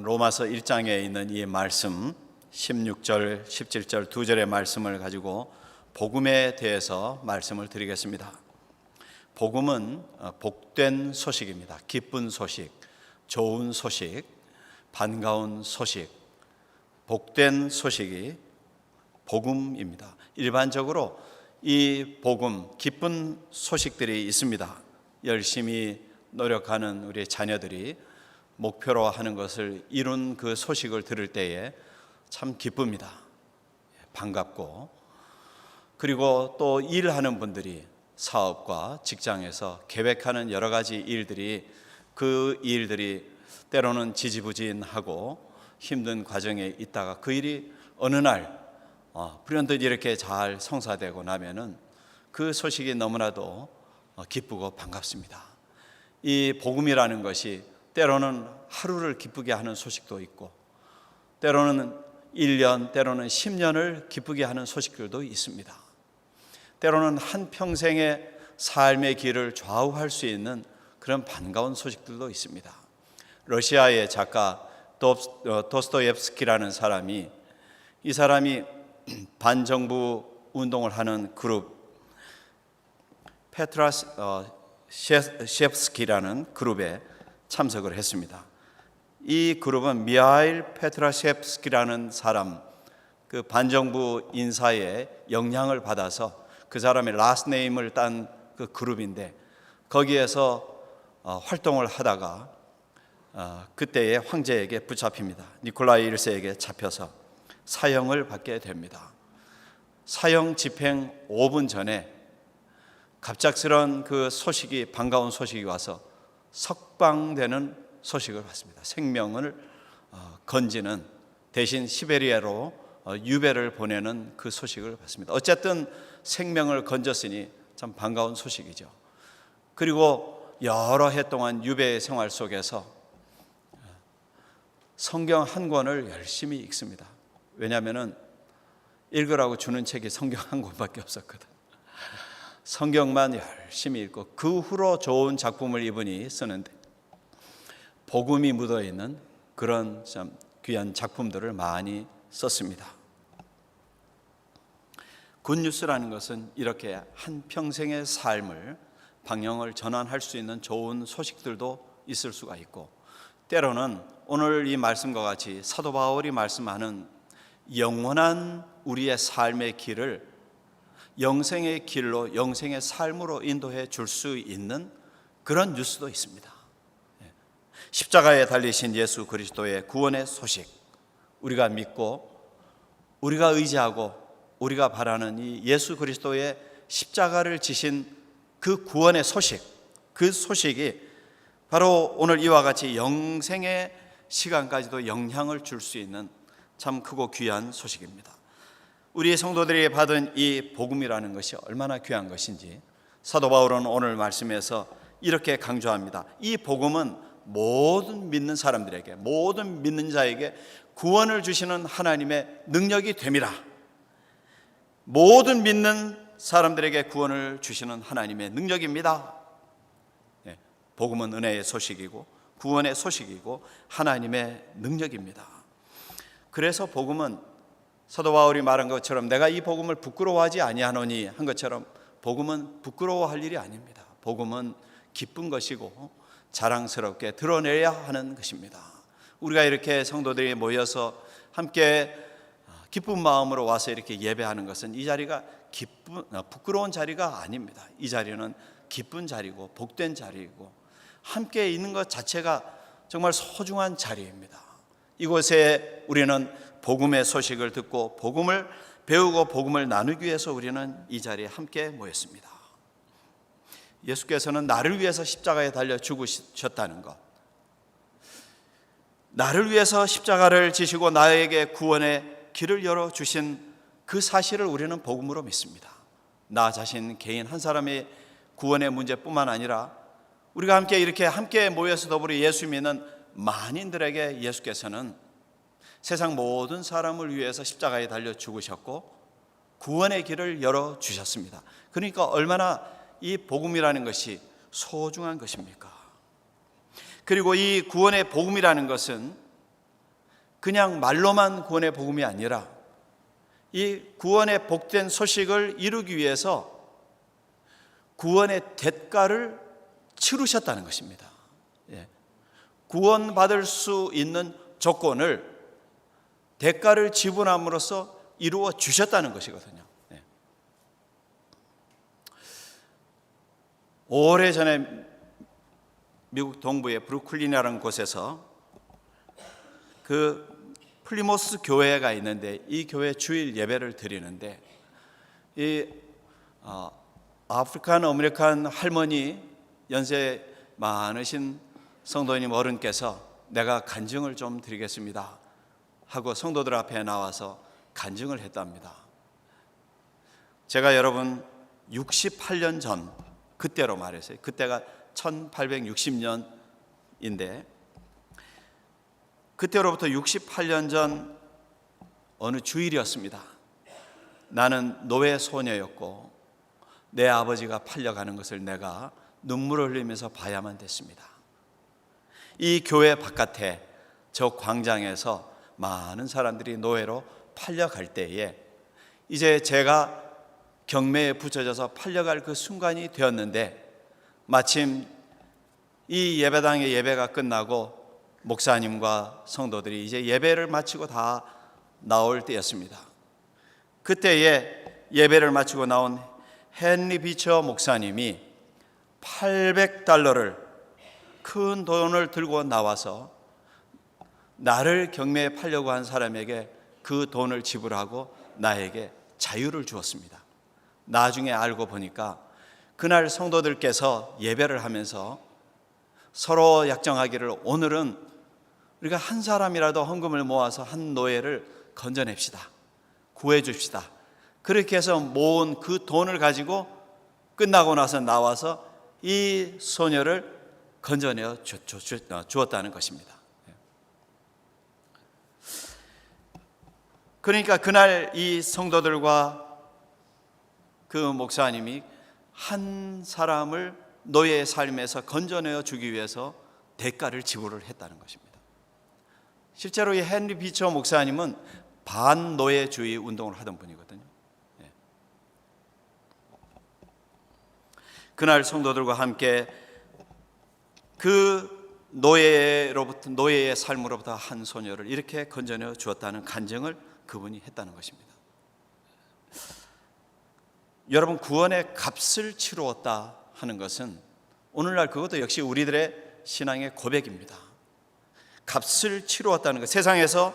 오늘은 로마서 1장에 있는 이 말씀 16절, 17절 두 절의 말씀을 가지고 복음에 대해서 말씀을 드리겠습니다. 복음은 복된 소식입니다. 기쁜 소식, 좋은 소식, 반가운 소식, 복된 소식이 복음입니다. 일반적으로 이 복음, 기쁜 소식들이 있습니다. 열심히 노력하는 우리 자녀들이 목표로 하는 것을 이룬 그 소식을 들을 때에 참 기쁩니다. 반갑고, 그리고 또 일하는 분들이 사업과 직장에서 계획하는 여러 가지 일들이 그 일들이 때로는 지지부진하고 힘든 과정에 있다가 그 일이 어느 날 불현듯 이렇게 잘 성사되고 나면은 그 소식이 너무나도 기쁘고 반갑습니다. 이 복음이라는 것이 때로는 하루를 기쁘게 하는 소식도 있고, 때로는 1년, 때로는 10년을 기쁘게 하는 소식들도 있습니다. 때로는 한평생의 삶의 길을 좌우할 수 있는 그런 반가운 소식들도 있습니다. 러시아의 작가 도스토옙스키라는 사람이, 이 사람이 반정부 운동을 하는 그룹 페트라셰프스키라는 그룹에 참석을 했습니다. 이 그룹은 미하일 페트라셰프스키라는 사람, 그 반정부 인사의 영향을 받아서 그 사람의 라스트 네임을 딴 그 그룹인데, 거기에서 활동을 하다가 그때의 황제에게 붙잡힙니다. 니콜라이 1세에게 잡혀서 사형을 받게 됩니다. 사형 집행 5분 전에 갑작스런 그 소식이, 반가운 소식이 와서 석방되는 소식을 받습니다. 생명을 건지는, 대신 시베리아로 유배를 보내는 그 소식을 받습니다. 어쨌든 생명을 건졌으니 참 반가운 소식이죠. 그리고 여러 해 동안 유배 생활 속에서 성경 한 권을 열심히 읽습니다. 왜냐하면 읽으라고 주는 책이 성경 한 권밖에 없었거든. 성경만 열심히 읽고, 그 후로 좋은 작품을 이분이 쓰는데 복음이 묻어있는 그런 참 귀한 작품들을 많이 썼습니다. 굿뉴스라는 것은 이렇게 한평생의 삶을, 방향을 전환할 수 있는 좋은 소식들도 있을 수가 있고, 때로는 오늘 이 말씀과 같이 사도 바울이 말씀하는 영원한 우리의 삶의 길을 영생의 길로, 영생의 삶으로 인도해 줄 수 있는 그런 뉴스도 있습니다. 십자가에 달리신 예수 그리스도의 구원의 소식, 우리가 믿고 우리가 의지하고 우리가 바라는 이 예수 그리스도의 십자가를 지신 그 구원의 소식, 그 소식이 바로 오늘 이와 같이 영생의 시간까지도 영향을 줄 수 있는 참 크고 귀한 소식입니다. 우리 성도들이 받은 이 복음이라는 것이 얼마나 귀한 것인지 사도 바울은 오늘 말씀에서 이렇게 강조합니다. 이 복음은 모든 믿는 사람들에게, 모든 믿는 자에게 구원을 주시는 하나님의 능력이 됨이라. 모든 믿는 사람들에게 구원을 주시는 하나님의 능력입니다. 복음은 은혜의 소식이고 구원의 소식이고 하나님의 능력입니다. 그래서 복음은 사도 바울이 말한 것처럼 내가 이 복음을 부끄러워하지 아니하노니 한 것처럼 복음은 부끄러워할 일이 아닙니다. 복음은 기쁜 것이고 자랑스럽게 드러내야 하는 것입니다. 우리가 이렇게 성도들이 모여서 함께 기쁜 마음으로 와서 이렇게 예배하는 것은 이 자리가 부끄러운 자리가 아닙니다. 이 자리는 기쁜 자리고 복된 자리이고 함께 있는 것 자체가 정말 소중한 자리입니다. 이곳에 우리는 복음의 소식을 듣고 복음을 배우고 복음을 나누기 위해서 우리는 이 자리에 함께 모였습니다. 예수께서는 나를 위해서 십자가에 달려 죽으셨다는 것, 나를 위해서 십자가를 지시고 나에게 구원의 길을 열어주신 그 사실을 우리는 복음으로 믿습니다. 나 자신 개인 한 사람의 구원의 문제뿐만 아니라 우리가 함께 모여서 더불어 예수 믿는 만인들에게 예수께서는 세상 모든 사람을 위해서 십자가에 달려 죽으셨고 구원의 길을 열어주셨습니다. 그러니까 얼마나 이 복음이라는 것이 소중한 것입니까? 그리고 이 구원의 복음이라는 것은 그냥 말로만 구원의 복음이 아니라 이 구원의 복된 소식을 이루기 위해서 구원의 대가를 치르셨다는 것입니다. 구원받을 수 있는 조건을 대가를 지불함으로써 이루어 주셨다는 것이거든요. 오래전에 미국 동부의 브루클린이라는 곳에서 그 플리모스 교회가 있는데 이 교회 주일 예배를 드리는데 이 아프리칸 아메리칸 할머니 연세 많으신 성도님 어른께서 내가 간증을 좀 드리겠습니다 하고 성도들 앞에 나와서 간증을 했답니다. 제가 여러분 68년 전 그때로 말했어요. 그때가 1860년인데 그때로부터 68년 전 어느 주일이었습니다. 나는 노예 소녀였고 내 아버지가 팔려가는 것을 내가 눈물을 흘리면서 봐야만 됐습니다. 이 교회 바깥에 저 광장에서 많은 사람들이 노예로 팔려갈 때에 이제 제가 경매에 붙여져서 팔려갈 그 순간이 되었는데 마침 이 예배당의 예배가 끝나고 목사님과 성도들이 이제 예배를 마치고 다 나올 때였습니다. 그때에 예배를 마치고 나온 헨리 비처 목사님이 $800를 큰 돈을 들고 나와서 나를 경매에 팔려고 한 사람에게 그 돈을 지불하고 나에게 자유를 주었습니다. 나중에 알고 보니까 그날 성도들께서 예배를 하면서 서로 약정하기를 오늘은 우리가 한 사람이라도 헌금을 모아서 한 노예를 건져냅시다. 구해줍시다. 그렇게 해서 모은 그 돈을 가지고 끝나고 나서 나와서 이 소녀를 건져내어 주었다는 것입니다. 그러니까 그날 이 성도들과 그 목사님이 한 사람을 노예의 삶에서 건져내어 주기 위해서 대가를 지불을 했다는 것입니다. 실제로 이 헨리 비처 목사님은 반노예주의 운동을 하던 분이거든요. 그날 성도들과 함께 그 노예의 삶으로부터 한 소녀를 이렇게 건져내어 주었다는 간증을 그분이 했다는 것입니다. 여러분, 구원의 값을 치루었다 하는 것은 오늘날 그것도 역시 우리들의 신앙의 고백입니다. 값을 치루었다는 것. 세상에서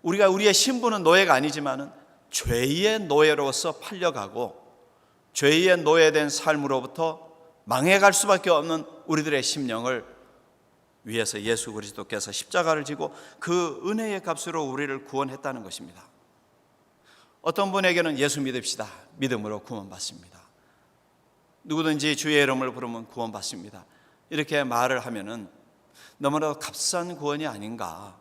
우리가 우리의 신분은 노예가 아니지만은 죄의 노예로서 팔려가고 죄의 노예된 삶으로부터 망해갈 수밖에 없는 우리들의 심령을 위해서 예수 그리스도께서 십자가를 지고 그 은혜의 값으로 우리를 구원했다는 것입니다. 어떤 분에게는 예수 믿읍시다. 믿음으로 구원받습니다. 누구든지 주의 이름을 부르면 구원받습니다. 이렇게 말을 하면은 너무나도 값싼 구원이 아닌가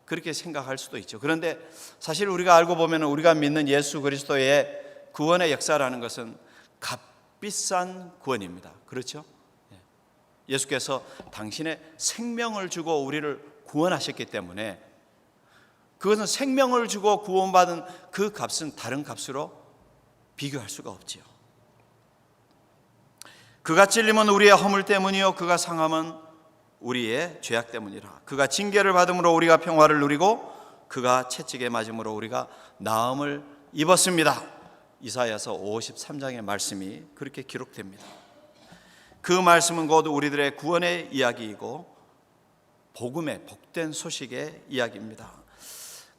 그렇게 생각할 수도 있죠. 그런데 사실 우리가 알고 보면 우리가 믿는 예수 그리스도의 구원의 역사라는 것은 값비싼 구원입니다. 그렇죠? 예수께서 당신의 생명을 주고 우리를 구원하셨기 때문에 그것은 생명을 주고 구원받은 그 값은 다른 값으로 비교할 수가 없지요. 그가 찔림은 우리의 허물 때문이요 그가 상함은 우리의 죄악 때문이라. 그가 징계를 받음으로 우리가 평화를 누리고 그가 채찍에 맞음으로 우리가 나음을 입었습니다. 이사야서 53장의 말씀이 그렇게 기록됩니다. 그 말씀은 곧 우리들의 구원의 이야기이고 복음의 복된 소식의 이야기입니다.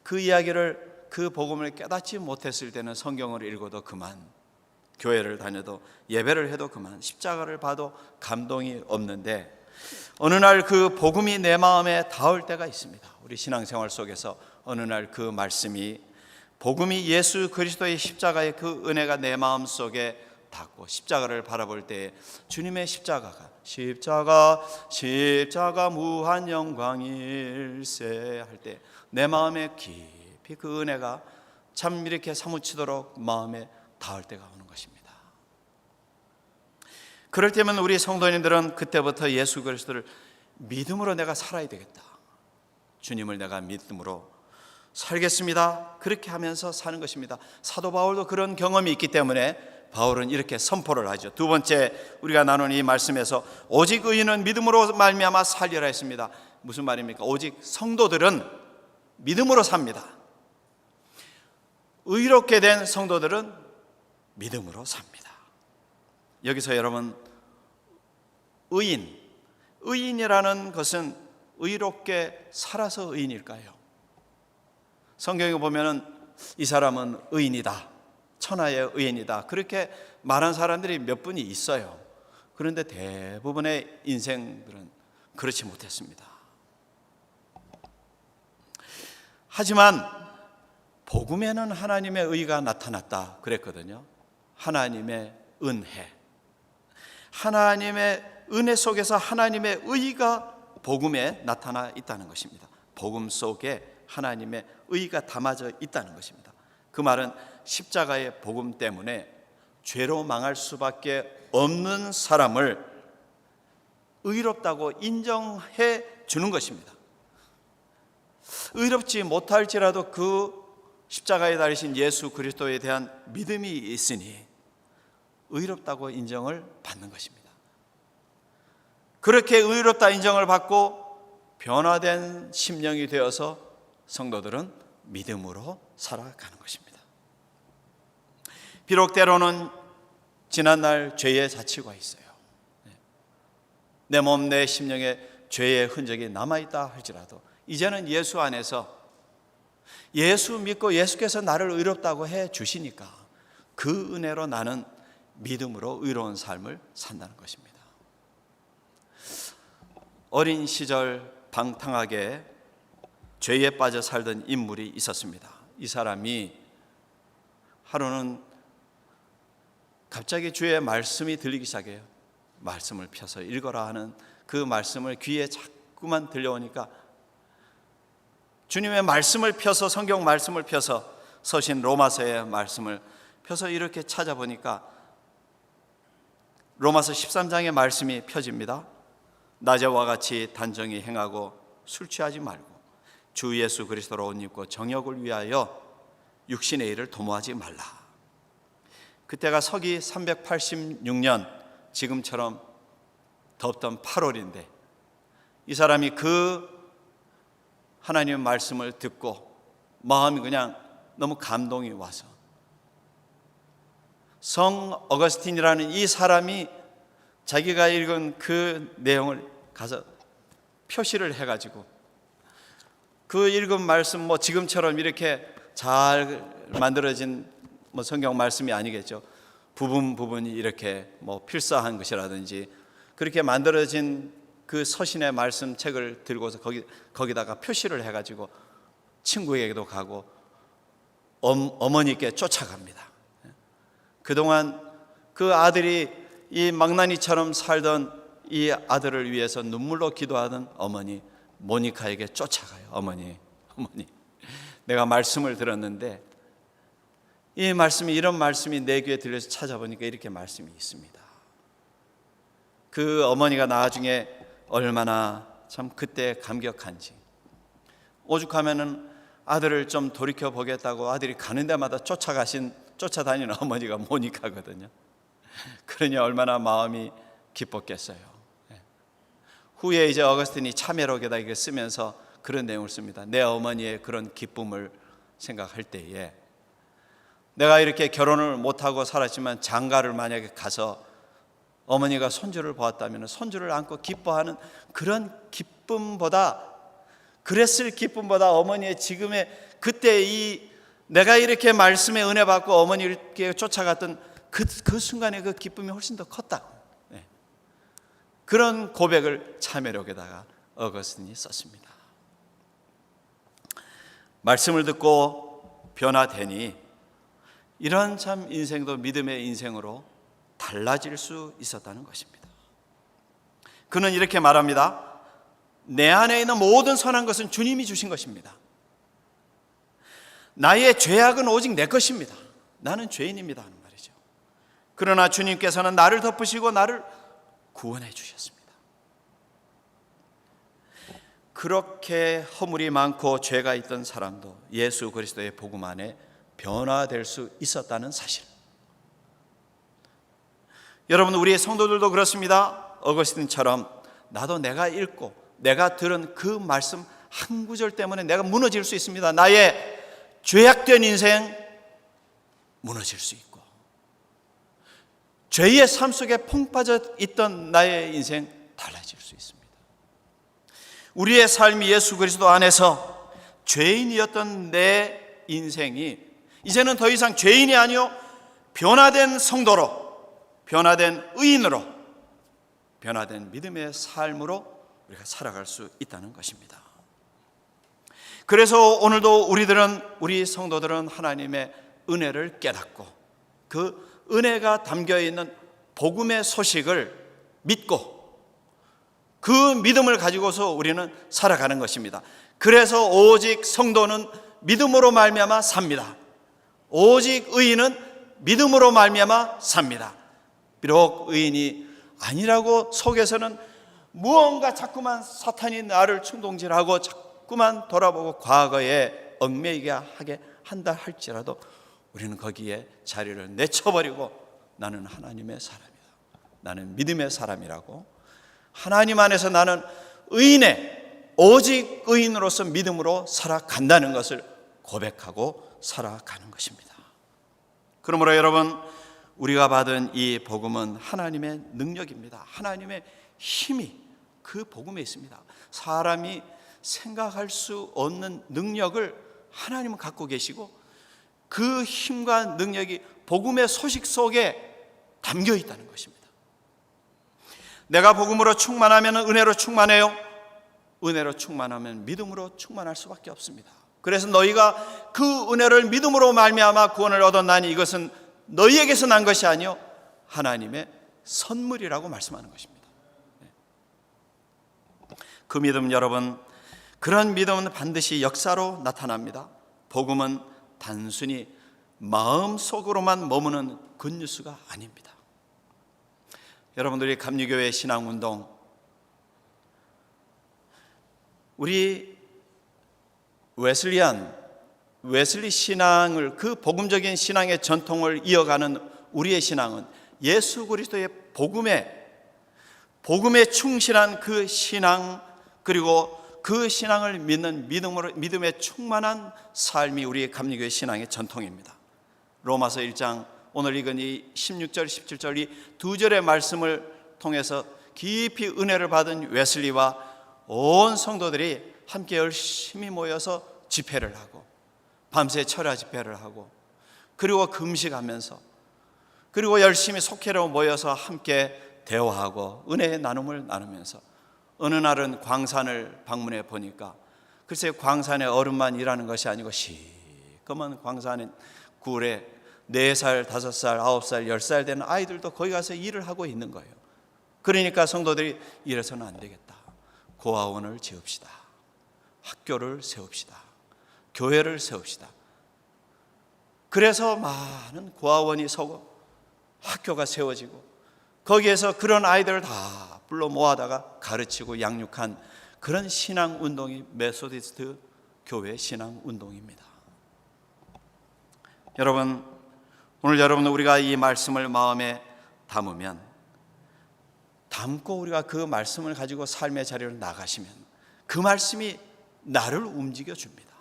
그 이야기를 그 복음을 깨닫지 못했을 때는 성경을 읽어도 그만, 교회를 다녀도 예배를 해도 그만, 십자가를 봐도 감동이 없는데 어느 날 그 복음이 내 마음에 닿을 때가 있습니다. 우리 신앙생활 속에서 어느 날 그 말씀이 복음이 예수 그리스도의 십자가의 그 은혜가 내 마음속에 닿고 십자가를 바라볼 때 주님의 십자가가 십자가 무한 영광일세 할 때 내 마음에 깊이 그 은혜가 참 이렇게 사무치도록 마음에 닿을 때가 오는 것입니다. 그럴 때면 우리 성도님들은 그때부터 예수 그리스도를 믿음으로 내가 살아야 되겠다. 주님을 내가 믿음으로 살겠습니다. 그렇게 하면서 사는 것입니다. 사도 바울도 그런 경험이 있기 때문에 바울은 이렇게 선포를 하죠. 두 번째 우리가 나눈 이 말씀에서 오직 의인은 믿음으로 말미암아 살리라 했습니다. 무슨 말입니까? 오직 성도들은 믿음으로 삽니다. 의롭게 된 성도들은 믿음으로 삽니다. 여기서 여러분, 의인이라는 것은 의롭게 살아서 의인일까요? 성경에 보면은 이 사람은 의인이다, 천하의 의인이다, 그렇게 말한 사람들이 몇 분이 있어요. 그런데 대부분의 인생들은 그렇지 못했습니다. 하지만 복음에는 하나님의 의가 나타났다 그랬거든요. 하나님의 은혜, 하나님의 은혜 속에서 하나님의 의가 복음에 나타나 있다는 것입니다. 복음 속에 하나님의 의가 담아져 있다는 것입니다. 그 말은 십자가의 복음 때문에 죄로 망할 수밖에 없는 사람을 의롭다고 인정해 주는 것입니다. 의롭지 못할지라도 그 십자가에 달리신 예수 그리스도에 대한 믿음이 있으니 의롭다고 인정을 받는 것입니다. 그렇게 의롭다 인정을 받고 변화된 심령이 되어서 성도들은 믿음으로 살아가는 것입니다. 비록 때로는 지난날 죄의 자취가 있어요. 내 몸, 내 심령에 죄의 흔적이 남아있다 할지라도 이제는 예수 안에서 예수 믿고 예수께서 나를 의롭다고 해 주시니까 그 은혜로 나는 믿음으로 의로운 삶을 산다는 것입니다. 어린 시절 방탕하게 죄에 빠져 살던 인물이 있었습니다. 이 사람이 하루는 갑자기 주의 말씀이 들리기 시작해요. 말씀을 펴서 읽어라 하는 그 말씀을 귀에 자꾸만 들려오니까 주님의 말씀을 펴서, 성경 말씀을 펴서, 서신 로마서의 말씀을 펴서 이렇게 찾아보니까 로마서 13장의 말씀이 펴집니다. 낮에와 같이 단정히 행하고 술 취하지 말고 주 예수 그리스도로 옷 입고 정욕을 위하여 육신의 일을 도모하지 말라. 그때가 서기 386년, 지금처럼 덥던 8월인데 이 사람이 그 하나님의 말씀을 듣고 마음이 그냥 너무 감동이 와서 성 어거스틴이라는 이 사람이 자기가 읽은 그 내용을 가서 표시를 해가지고 그 읽은 말씀, 지금처럼 이렇게 잘 만들어진 성경 말씀이 아니겠죠. 부분이 이렇게 필사한 것이라든지 그렇게 만들어진 그 서신의 말씀 책을 들고서 거기다가 표시를 해가지고 친구에게도 가고 어머니께 쫓아갑니다. 그동안 그 아들이 이 망나니처럼 살던 이 아들을 위해서 눈물로 기도하던 어머니 모니카에게 쫓아가요. 어머니, 내가 말씀을 들었는데 이 말씀이, 이런 말씀이 내 귀에 들려서 찾아보니까 이렇게 말씀이 있습니다. 그 어머니가 나중에 얼마나 참 그때 감격한지, 오죽하면은 아들을 좀 돌이켜 보겠다고 아들이 가는 데마다 쫓아다니는 어머니가 모니카거든요. 그러니 얼마나 마음이 기뻤겠어요. 후에 이제 어거스틴이 참회록에다 이렇게 쓰면서 그런 내용을 씁니다. 내 어머니의 그런 기쁨을 생각할 때에 내가 이렇게 결혼을 못하고 살았지만 장가를 만약에 가서 어머니가 손주를 보았다면 손주를 안고 기뻐하는 그런 기쁨보다, 그랬을 기쁨보다 어머니의 지금의 그때 이 내가 이렇게 말씀에 은혜 받고 어머니께 쫓아갔던 그 순간의 그 기쁨이 훨씬 더 컸다. 그런 고백을 참회록에다가 어거스틴이 썼습니다. 말씀을 듣고 변화되니 이런 참 인생도 믿음의 인생으로 달라질 수 있었다는 것입니다. 그는 이렇게 말합니다. 내 안에 있는 모든 선한 것은 주님이 주신 것입니다. 나의 죄악은 오직 내 것입니다. 나는 죄인입니다 하는 말이죠. 그러나 주님께서는 나를 덮으시고 나를 구원해 주셨습니다. 그렇게 허물이 많고 죄가 있던 사람도 예수 그리스도의 복음 안에 변화될 수 있었다는 사실. 여러분, 우리의 성도들도 그렇습니다. 어거스틴처럼 나도 내가 읽고 내가 들은 그 말씀 한 구절 때문에 내가 무너질 수 있습니다. 나의 죄악된 인생 무너질 수 있고, 죄의 삶 속에 펑 빠져 있던 나의 인생 달라질 수 있습니다. 우리의 삶이 예수 그리스도 안에서 죄인이었던 내 인생이 이제는 더 이상 죄인이 아니요 변화된 성도로, 변화된 의인으로, 변화된 믿음의 삶으로 우리가 살아갈 수 있다는 것입니다. 그래서 오늘도 우리 성도들은 하나님의 은혜를 깨닫고 그 은혜가 담겨있는 복음의 소식을 믿고 그 믿음을 가지고서 우리는 살아가는 것입니다. 그래서 오직 성도는 믿음으로 말미암아 삽니다. 오직 의인은 믿음으로 말미암아 삽니다. 비록 의인이 아니라고 속에서는 무언가 자꾸만 사탄이 나를 충동질하고 자꾸만 돌아보고 과거에 얽매이게 하게 한다 할지라도 우리는 거기에 자리를 내쳐버리고 나는 하나님의 사람이다, 나는 믿음의 사람이라고, 하나님 안에서 나는 의인의 오직 의인으로서 믿음으로 살아간다는 것을 고백하고 살아가는 것입니다. 그러므로 여러분, 우리가 받은 이 복음은 하나님의 능력입니다. 하나님의 힘이 그 복음에 있습니다. 사람이 생각할 수 없는 능력을 하나님은 갖고 계시고 그 힘과 능력이 복음의 소식 속에 담겨 있다는 것입니다. 내가 복음으로 충만하면 은혜로 충만해요. 은혜로 충만하면 믿음으로 충만할 수밖에 없습니다. 그래서 너희가 그 은혜를 믿음으로 말미암아 구원을 얻었나니 이것은 너희에게서 난 것이 아니요 하나님의 선물이라고 말씀하는 것입니다. 그 믿음, 여러분, 그런 믿음은 반드시 역사로 나타납니다. 복음은 단순히 마음속으로만 머무는 굿뉴스가 아닙니다. 여러분들이 감리교회 신앙운동, 우리 웨슬리 신앙을, 그 복음적인 신앙의 전통을 이어가는 우리의 신앙은 예수 그리스도의 복음에 충실한 그 신앙, 그리고 그 신앙을 믿는 믿음에 충만한 삶이 우리의 감리교회 신앙의 전통입니다. 로마서 1장 오늘 읽은 이 16절, 17절 이 두 절의 말씀을 통해서 깊이 은혜를 받은 웨슬리와 온 성도들이 함께 열심히 모여서 집회를 하고 밤새 철야 집회를 하고 그리고 금식하면서 그리고 열심히 속회로 모여서 함께 대화하고 은혜의 나눔을 나누면서 어느 날은 광산을 방문해 보니까 글쎄 광산에 어른만 일하는 것이 아니고 시커먼 광산의 굴에 4살, 5살, 9살, 10살 되는 아이들도 거기 가서 일을 하고 있는 거예요. 그러니까 성도들이 이래서는 안 되겠다, 고아원을 지읍시다, 학교를 세웁시다, 교회를 세웁시다. 그래서 많은 고아원이 서고 학교가 세워지고 거기에서 그런 아이들을 다 불러 모아다가 가르치고 양육한 그런 신앙운동이 메소디스트 교회 신앙운동입니다. 여러분, 오늘 여러분, 우리가 이 말씀을 마음에 담고 우리가 그 말씀을 가지고 삶의 자리를 나가시면 그 말씀이 나를 움직여 줍니다.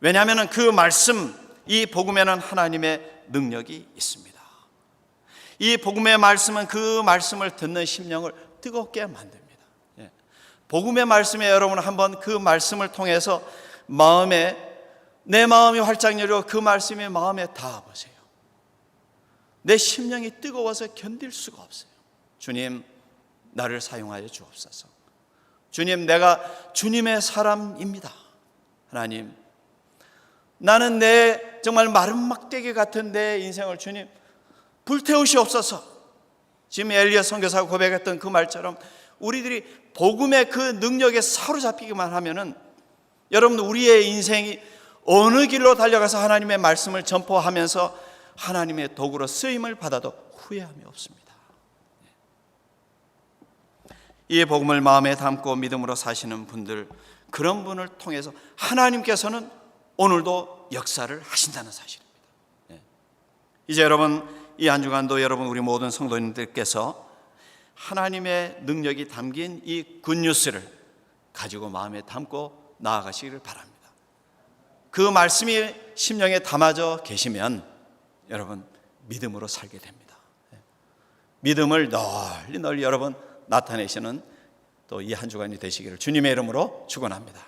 왜냐하면 그 말씀, 이 복음에는 하나님의 능력이 있습니다. 이 복음의 말씀은 그 말씀을 듣는 심령을 뜨겁게 만듭니다. 복음의 말씀에 여러분 한번 그 말씀을 통해서 내 마음이 활짝 열려 그 말씀이 마음에 닿아보세요. 내 심령이 뜨거워서 견딜 수가 없어요. 주님, 나를 사용하여 주옵소서. 주님, 내가 주님의 사람입니다. 하나님, 나는 내 정말 마른 막대기 같은 내 인생을 주님 불태우시옵소서. 지금 엘리야 선교사가 고백했던 그 말처럼 우리들이 복음의 그 능력에 사로잡히기만 하면은 여러분, 우리의 인생이 어느 길로 달려가서 하나님의 말씀을 전포하면서 하나님의 도구로 쓰임을 받아도 후회함이 없습니다. 이 복음을 마음에 담고 믿음으로 사시는 분들, 그런 분을 통해서 하나님께서는 오늘도 역사를 하신다는 사실입니다. 이제 여러분, 이 한 주간도 여러분, 우리 모든 성도님들께서 하나님의 능력이 담긴 이 굿뉴스를 가지고 마음에 담고 나아가시기를 바랍니다. 그 말씀이 심령에 담아져 계시면 여러분, 믿음으로 살게 됩니다. 믿음을 널리 여러분 나타내시는 또 이 한 주간이 되시기를 주님의 이름으로 축원합니다.